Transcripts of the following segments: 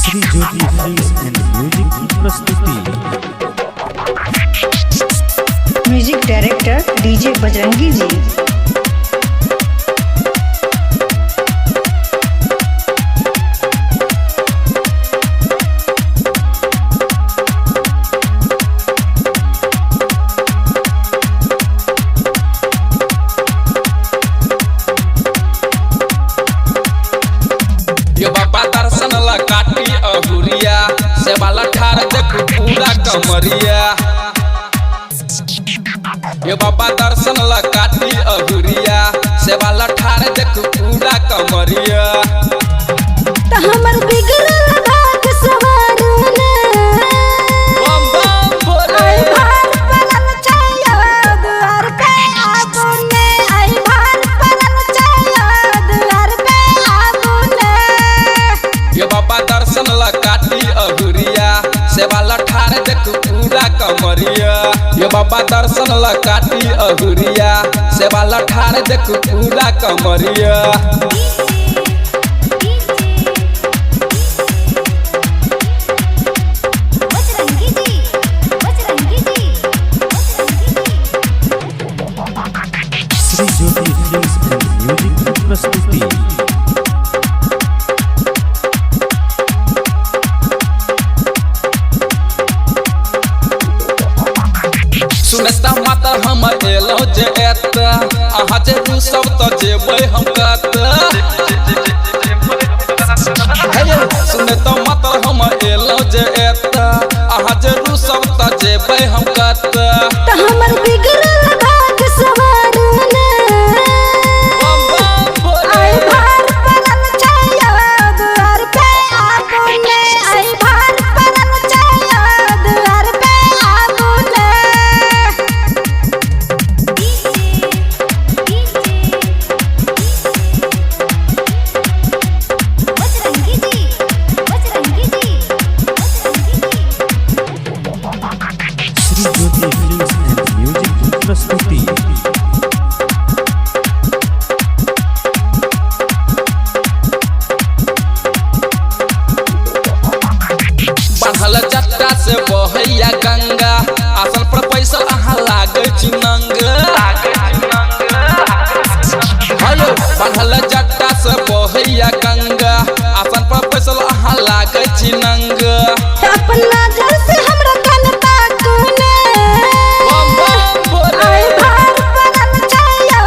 Shri Jyoti films and music की प्रस्तुति। Music director DJ Bajrangi जी। ये बाबा दर्शन ला काटी अहुरिया से वाला ठार देख पूरा कमरिया। ये बाबा दर्शन ला काटी अहुरिया से वाला ठार देख पूरा कमरिया। त हमर बिगड़ल भाग सवारने बम बम बोले आई भार परल चाहिए द्वार पे आबुने आई भार परल चाहिए द्वार पे आबुने। ये बाबा दर्शन ला काटी अहुरिया से वाला ठार देख पूरा कमरिया। ये बाबा दर्शन ला काटी अहुरिया से वाला ठार देख पूरा कमरिया। Shri Jyoti films and music की प्रस्तुति। सुनता माता हम एलो जे एत अहाँ जे तू सब तो जेबै हम कत। सुनता माता हम एलो जे एत अहाँ जे तू सब तो जेबै हम कत। त हमर बिगड़ल भाग सवारने बम बम बोले आई भार परल चाहिए द्वार पे आबुने आई भार परल चाहिए द्वार पे आबुने। Shri Jyoti films and music की प्रस्तुति। बढ़ल जट्टा से बहैया गंगा आसन पर पैसा अहाँ लागे चिनंगा। हेलो बढ़ल जट्टा से बहैया गंगा आसन पर पैसा अहाँ लागे चिनंगा। अपन नजर से हमरा कन ताकुने बम बम बोले आई भार परल चाहिए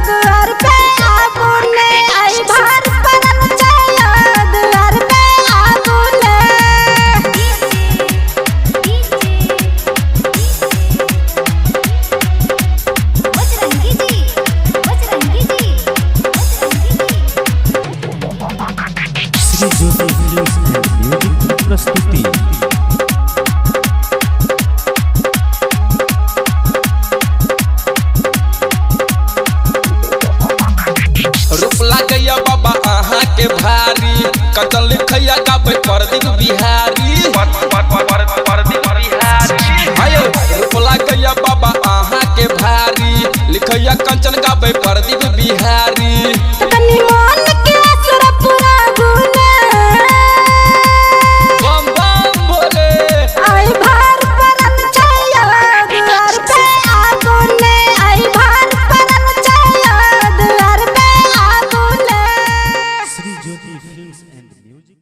द्वार पे आबुने आई भार परल चाहिए द्वार पे आबुने। Shri Jyoti films and music की प्रस्तुति। रूप लागैया बाबा अहाँ के भारी कतल लिखैया गाबै प्रदीप बिहारी। हेलो रूप लागैया बाबा अहाँ के भारी लिखैया कंचन गाबै प्रदीप बिहारी। तनी मन के असर पूरा गुने बम बम बोले आई भार परल चाहिए द्वार पे आबुने आई भार परल चाहिए द्वार पे आबुने। Shri Jyoti films and music.